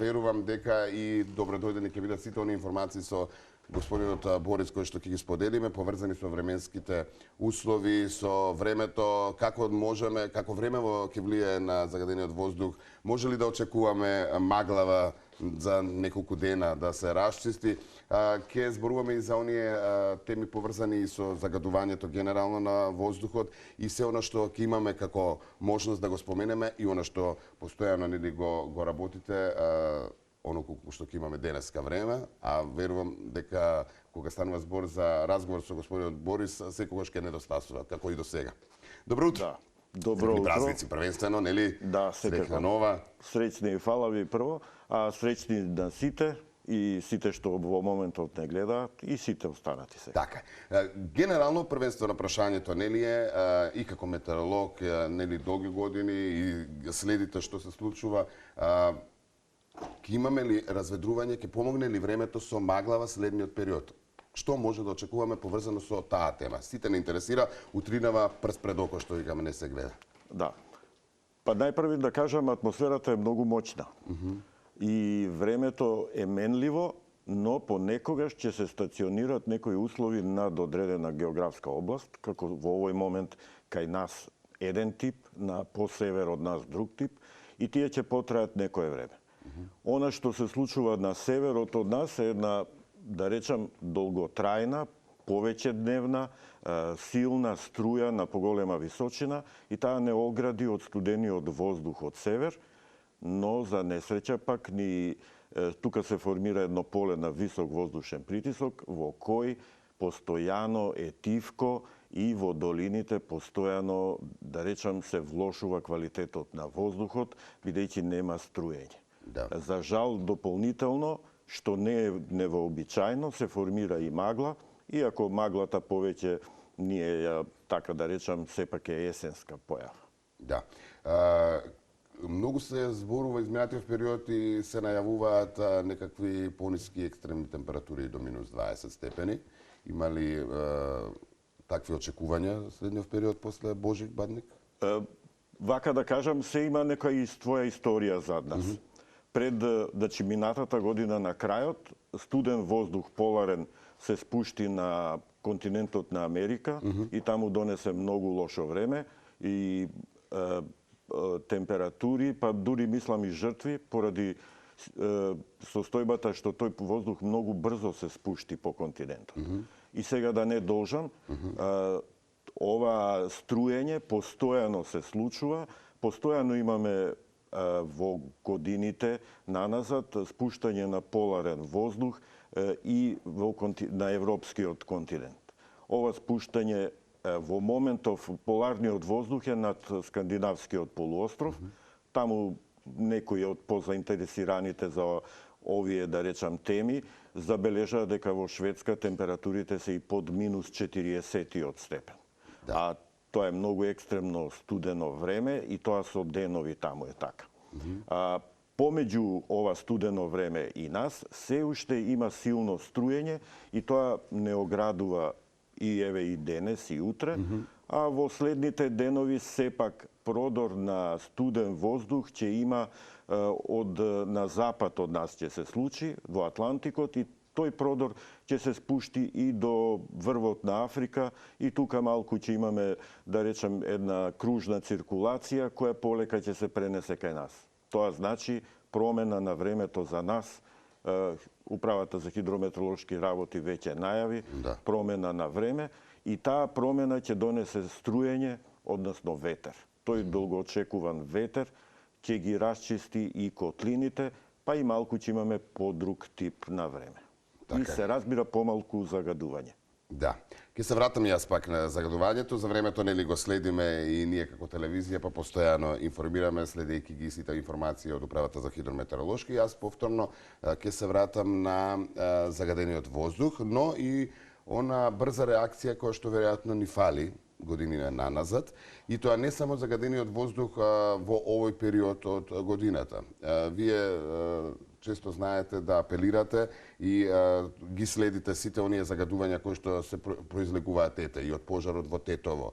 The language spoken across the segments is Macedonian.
верувам дека и добродојдени ќе бидат сите оние информации со господинот Борис кои што ќе ги споделиме, поврзани со временските услови, со времето, како можеме, како времево ќе влијае на загадениот воздух, може ли да очекуваме маглава за неколку дена да се расчисти. Ќе зборуваме и за оние теми поврзани со загадувањето генерално на воздухот и се она што ќе имаме како можност да го споменеме и она што постојано нели го работите, оно што ќе имаме денеска време, а верувам дека кога станува збор за разговор со господинот Борис, секогаш ќе недостасува, како и до сега. Добро утро. Да. Добро утро. Празници првенствено, нели? Да, среќна нова. Среќни и фалави прво, а среќни на сите и сите што во моментот не гледаат и сите останати се. Така. Генерално првенствено прашањето нели е и како метеоролог, нели долги години и следите што се случува, ќе имаме ли разведрување, ќе помогне ли времето со маглава следниот период? Што може да очекуваме поврзано со таа тема? Сите не интересира, утринава прст пред око, што викаме, не се гледа. Да. Па најпрви да кажам, атмосферата е многу моќна. И времето е менливо, но понекогаш ќе се стационираат некои услови над одредена географска област, како во овој момент кај нас еден тип, на посевер од нас друг тип, и тие ќе потраат некое време. Она што се случува на северот од нас е една, да речам, долготрајна, повеќе дневна, силна струја на поголема височина и таа не огради од студениот воздух од север, но за несреќа пак тука се формира едно поле на висок воздушен притисок во кој постојано е тивко и во долините постојано, да речам, се влошува квалитетот на воздухот, бидејќи нема струење. Да. За жал, дополнително, што не е невообичајно, се формира и магла, иако маглата повеќе ние, така да речам, сепак е есенска појава. Да. Многу се зборува изминатиот период и се најавуваат некакви пониски екстремни температури до минус 20 степени. Има ли такви очекувања следниот период после Божик Бадник? Вака да кажам, се има некоја своја историја зад нас. Пред, значи, минатата година на крајот, студен воздух поларен се спушти на континентот на Америка и таму донесе многу лошо време и температури, па дури мислам и жртви, поради состојбата што тој воздух многу брзо се спушти по континентот. И сега да не должам, ова струење постојано се случува, постојано имаме во годините наназад спуштање на поларен воздух и на европскиот континент. Ова спуштање во моментов поларниот воздух е над скандинавскиот полуостров. Таму некои од позаинтересираните за овие, да речам, теми забележаа дека во Шведска температурите се и под минус 40 степен. Да. А тоа е многу екстремно студено време и тоа со денови таму е така. Помеѓу ова студено време и нас, се уште има силно струење и тоа не оградува и еве и денес и утре, а во следните денови сепак продор на студен воздух ќе има на запад од нас ќе се случи, во Атлантикот, и тој продор ќе се спушти и до врвот на Африка и тука малку ќе имаме, да речем, една кружна циркулација која полека ќе се пренесе кај нас. Тоа значи промена на времето за нас. Управата за хидрометеоролошки работи веќе најави промена на време и таа промена ќе донесе струење, односно ветер. Тој долгоочекуван ветер ќе ги расчисти и котлините, па и малку ќе имаме подруг тип на време. И се разбира помалку загадување. Да. Ке се вратам јас пак на загадувањето. За времето нели го следиме и ние како телевизија, па постојано информираме следејќи ги сите информации од Управата за хидрометеоролошки. Јас повторно ке се вратам на загадениот воздух, но и она брза реакција која што веројатно ни фали години наназад, и тоа не само загадениот воздух во овој период од годината. Вие често знаете да апелирате и ги следите сите оние загадувања кои што се произлегуваат и од пожарот во Тетово.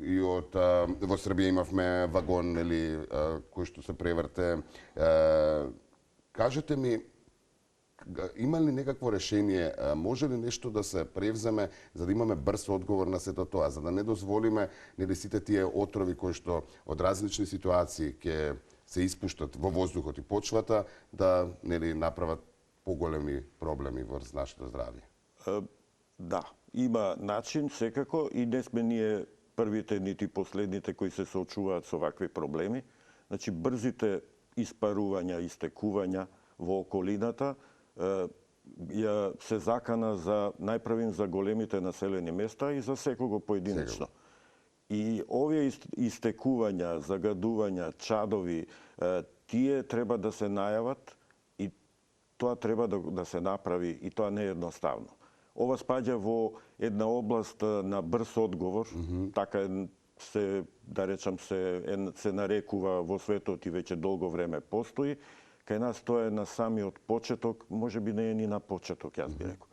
И во Србија имавме вагон кој што се преврте, Кажете ми, има ли некакво решение, може ли нешто да се превземе за да имаме брз одговор на сето тоа, за да не дозволиме нели сите тие отрови кои што од различни ситуации ќе се испуштат во воздухот и почвата да нели направат поголеми проблеми врз нашето здравје? Да, има начин секако и не сме ние првите нити последните кои се соочуваат со вакви проблеми. Значи брзите испарувања, истекувања во околината ја се закана за најпрвин за големите населени места и за секого поединечно. И овие истекувања, загадувања, чадови, тие треба да се најават и тоа треба да се направи и тоа не е едноставно. Ова спаѓа во една област на брз одговор, така се, да речам, се нарекува во светот и веќе долго време постои. Кај нас тоа е на самиот почеток, може би не е ни на почеток, јас би рекол.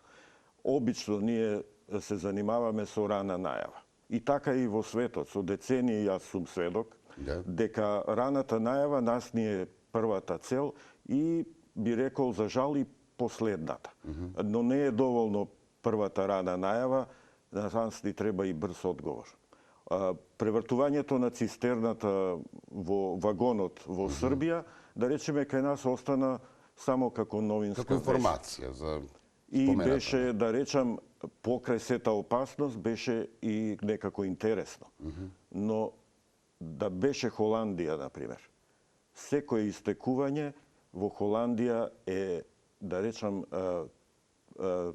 Обично ние се занимаваме со рана најава. И така и во светот, со децении јас сум сведок, дека раната најава нас ни е првата цел и би рекол за жал и последната. Но не е доволно првата рана најава, на нас ни треба и брз одговор. Превртувањето на цистерната во вагонот во Србија, да речеме, кај нас остана само како новинска Како информација за и спомената. беше, да речам, покрај сета опасност, беше и некако интересно. Но да беше Холандија, например, секое истекување во Холандија е, да речам,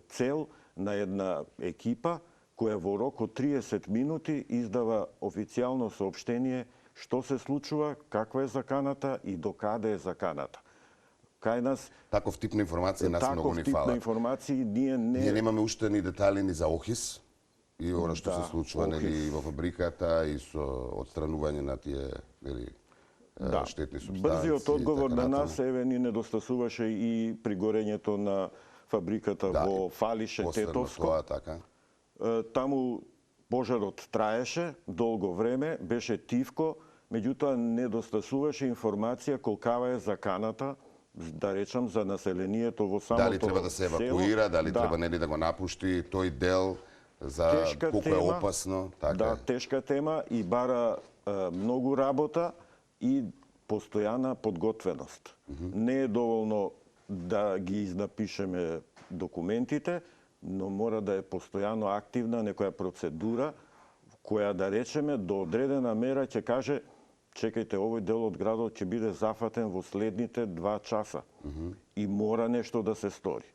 цел на една екипа која во рок од 30 минути издава официјално соопштение што се случува, каква е заканата и до каде е заканата. Кај нас Таков тип на информација нас многу ни таков тип на фала. информации ние Ние немаме уште ни детали ни за ОХИС и ора што Да, се случува нели во фабриката и со отстранување на тие нели штетни супстанции. Брзиот одговор и така на натаму. нас еве ни недостасуваше и при горењето на фабриката во и Фалише, последно Тетовско. тоа така. Таму пожарот траеше долго време, беше тивко, меѓутоа недостасуваше информација колкава е заканата, да речам, за населението во самото Дали треба да се евакуира, дали треба нели да го напушти тој дел за Тешка колку тема, е опасно, така. Да, тешка тема и бара многу работа и постојана подготвеност. Не е доволно да ги изнапишеме документите, но мора да е постојано активна некоја процедура која, да речеме, до одредена мера ќе каже чекајте, овој дел од градот ќе биде зафатен во следните 2 часа и мора нешто да се стори.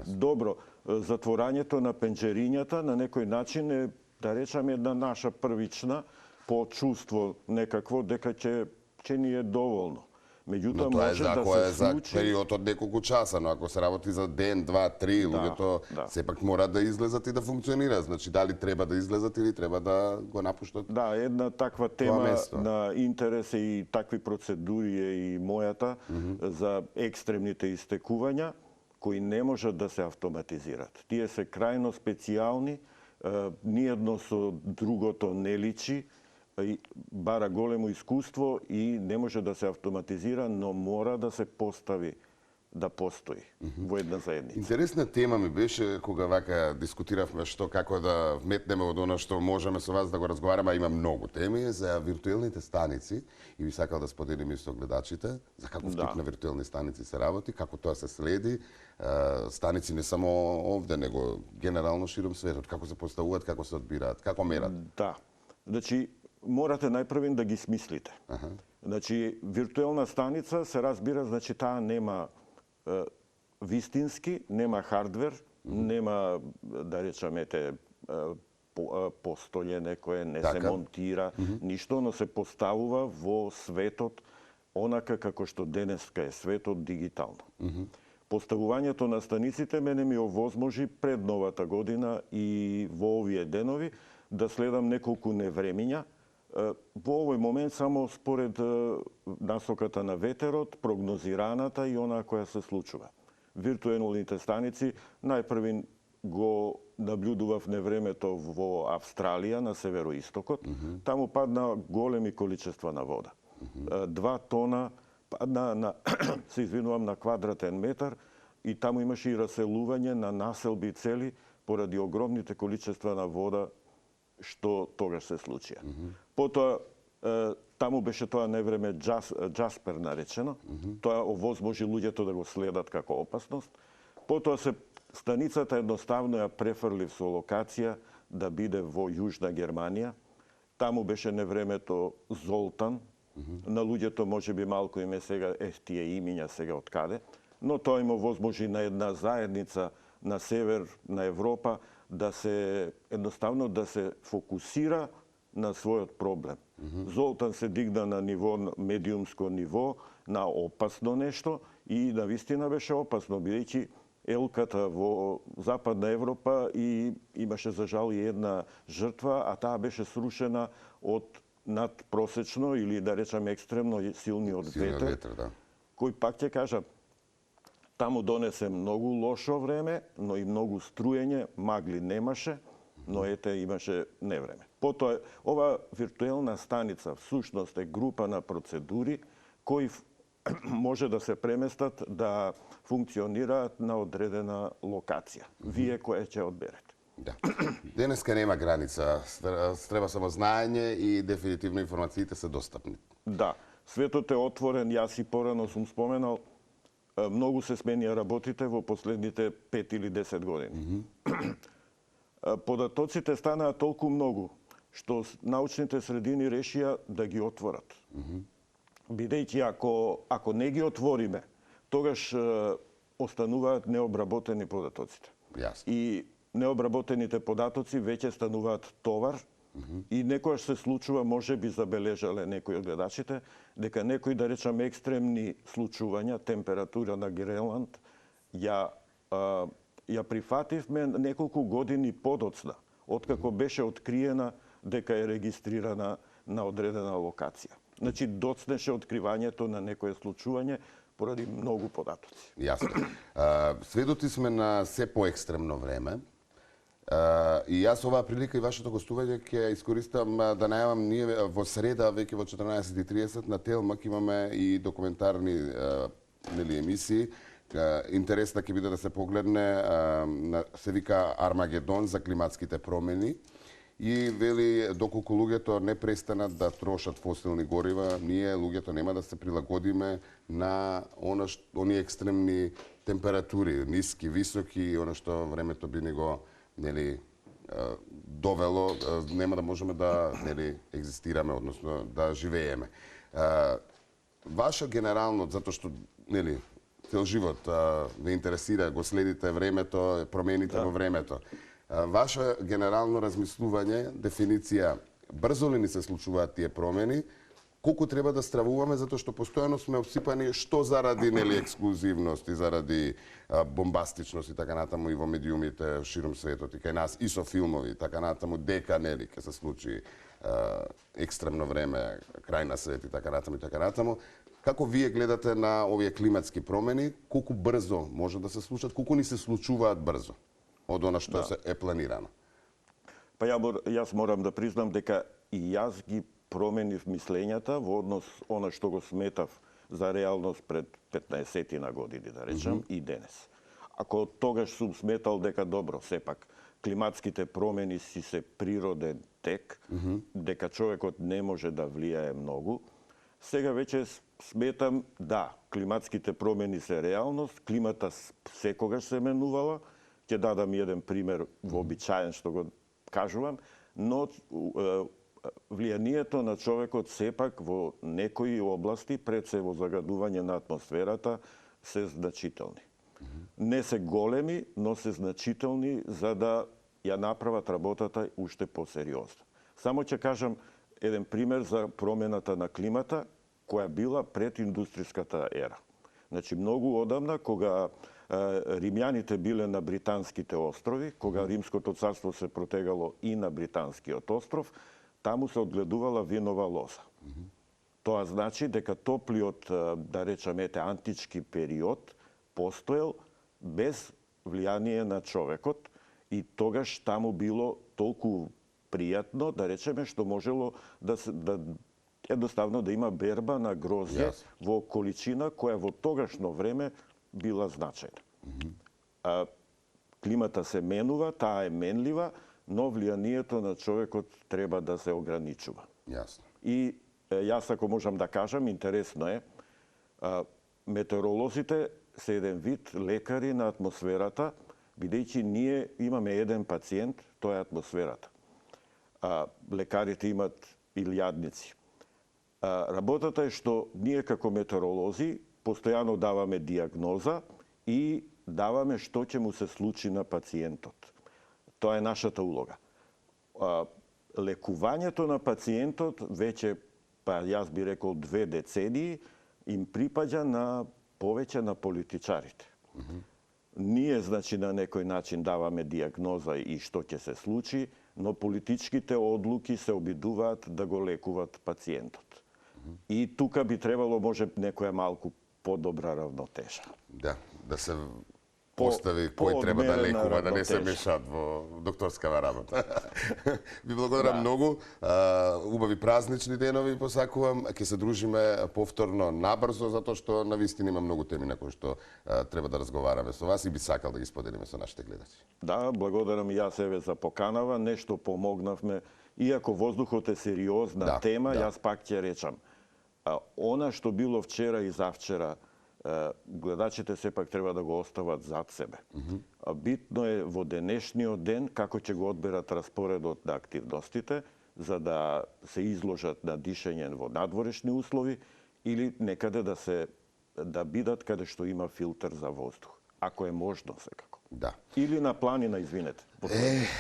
Добро, затворањето на пенџерињата на некој начин е, да речеме, една наша првична по чувство некакво дека ќе ни е доволно. Меѓутоа Но тоа е може за да кој е се за случи период од неколку часа, но ако се работи за ден, два, три, луѓето сепак мора да излезат и да функционира. Значи дали треба да излезат или треба да го напуштат? Да, една таква тема место. на интерес и такви процедури е и мојата за екстремните истекувања кои не можат да се автоматизират. Тие се крајно специјални, ниедно со другото не личи, бара големо искуство и не може да се автоматизира, но мора да се постави да постои во една заедница. Интересна тема ми беше кога вака дискутиравме што како да вметнеме од оно што можеме со вас да го разговараме, а има многу теми за виртуелните станици и би сакал да споделиме со гледачите за каков тип на виртуелни станици се работи, како тоа се следи, станици не само овде, него генерално широм светот, како се поставуваат, како се одбираат, како мерат. Да. Значи морате најпрвин да ги смислите. Значи виртуелна станица се разбира, значи таа нема вистински, нема хардвер, нема, да речеме, постолје некое, не се монтира, ништо, но се поставува во светот онака како што денеска е светот дигитално. Поставувањето на станиците мене ми овозможи пред новата година и во овие денови да следам неколку невремиња. Во овој момент само според насоката на ветерот, прогнозираната и онаа која се случува. Виртуелните станици најпрвин го наблюдував невремето во Австралија на североистокот. Таму падна големи количества на вода. 2 тона се извинувам, на квадратен метар и таму имаше и раселување на населби цели поради огромните количества на вода што тогаш се случија. Потоа таму беше тоа невреме Джаспер наречено. Тоа овозможи луѓето да го следат како опасност. Потоа станицата едноставно ја префрлив со локација да биде во Јужна Германија. Таму беше невремето Золтан. На луѓето може би малку име сега, тие имиња сега од каде, но тоа им овозможи на една заедница на север на Европа да се едноставно да се фокусира на својот проблем. Золтан се дигна на ниво, медиумско ниво, на опасно нешто и навистина беше опасно, бидејќи елката во Западна Европа и имаше за жал и една жртва, а таа беше срушена од надпросечно или да речеме екстремно силниот ветер, да. кој пак ќе кажам, таму донесе многу лошо време, но и многу струење, магли немаше, но ете имаше невреме. Потоа, ова виртуелна станица всушност е група на процедури кои може да се преместат да функционираат на одредена локација. Вие која ќе одберете. Да. Денеска нема граница, треба само знаење и дефинитивно информациите се достапни. Да, светот е отворен, јас и порано сум споменал, многу се сменија работите во последните 5 или 10 години. Податоците станаа толку многу, што научните средини решија да ги отворат. Бидејќи ако не ги отвориме, тогаш остануваат необработени податоците. Јасно. И необработените податоци веќе стануваат товар и некојаш се случува, може би забележале некои од гледачите, дека некои, да речам, екстремни случувања, температура на Гренланд, ја прифативме неколку години подоцна, откако беше откриена дека е регистрирана на одредена локација. Значи, доцнеше откривањето на некое случување поради многу податоци. Јасно. Сведоци сме на се поекстремно време. И јас оваа прилика и вашето гостување ќе искористам да најавам ние во среда, веќе во 14:30 на Телмак имаме и документарни емисии. Интересна ќе биде да се погледне, се вика Армагедон за климатските промени. И вели, доколку луѓето не престанат да трошат фосилни горива, ние луѓето нема да се прилагодиме на оние екстремни температури, ниски, високи, она што времето би ни го довело, нема да можеме да екзистираме, односно да живееме. Ваша генерално, затоа што цел живот ве интересира, го следите времето, промените во времето. Ваше генерално размислување, дефиниција, брзо ли ни се случуваат тие промени, колку треба да стравуваме, затоа што постојано сме обсипани што заради ексклузивност и заради бомбастичност и така натаму и во медиумите широм светот и кај нас и со филмови и така натаму дека ќе се случи екстремно време крај на свет и така натаму. Како вие гледате на овие климатски промени, колку брзо може да се случат, колку ни се случуваат брзо од она што е планирано? Па јас морам да признам дека и јас ги променив мислењата во однос она што го сметав за реалност пред 15 години, да речам, и денес. Ако тогаш сум сметал дека добро, сепак, климатските промени си се природен тек, дека човекот не може да влијае многу, сега веќе сметам, да, климатските промени се реалност, климата секогаш се менувала, ќе дадам еден пример вообичаен што го кажувам, но влијанието на човекот сепак во некои области, пред се во загадување на атмосферата, се значителни. Не се големи, но се значителни за да ја направат работата уште посериозно. Само ќе кажам еден пример за промената на климата, која била пред индустријската ера. Значи, многу одамна, кога римјаните биле на британските острови, кога Римското царство се протегало и на британскиот остров, таму се одгледувала винова лоза. Тоа значи дека топлиот, да речеме, антички период постоел без влијание на човекот и тогаш таму било толку пријатно, да речеме, што можело да едноставно да има берба на грозје Јасно. во количина која во тогашно време била значајна. Климата се менува, таа е менлива, но влијанието на човекот треба да се ограничува. Јасно. И јас ако можам да кажам, интересно е, метеоролозите се еден вид лекари на атмосферата, бидејќи ние имаме еден пациент, тоа е атмосферата. Лекарите имат илјадници. Работата е што ние како метеоролози постојано даваме диагноза и даваме што ќе му се случи на пациентот. Тоа е нашата улога. Лекувањето на пациентот веќе, па јас би рекол 2 децении, им припаѓа на повеќе на политичарите. Ние, значи, на некој начин даваме диагноза и што ќе се случи, но политичките одлуки се обидуваат да го лекуват пациентот. И тука би требало, може, некоја малку подобра равнотежа. Да се постави кој треба да лекува, да не се мешаат во докторскава работа. Ви благодарам многу. Убави празнични денови посакувам. Ќе се дружиме повторно набрзо, затоа што навистина има многу теми на кои што треба да разговараме со вас и би сакал да ги споделиме со нашите гледачи. Да, благодарам и јас еве за поканава. Нешто помогнавме. Иако воздухот е сериозна тема, јас пак ќе речам. Она што било вчера и завчера, гледачите сепак треба да го остават зад себе. Битно е во денешниот ден како ќе го одберат распоредот на активностите, за да се изложат на дишење во надворешни услови или некаде да бидат каде што има филтер за воздух. Ако е можно секако. Да. Или на планина, извинете.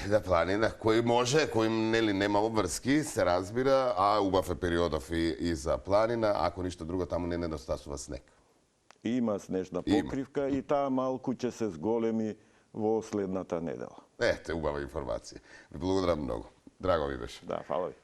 На планина, кој може, кој нема обврски, се разбира, а убав е периодов и за планина, ако ништо друго таму не недостасува снег. Има снежна покривка и таа малку ќе се зголеми во следната недела. Убава информација. Ви благодарам многу. Драго ми беше. Да, фала ви.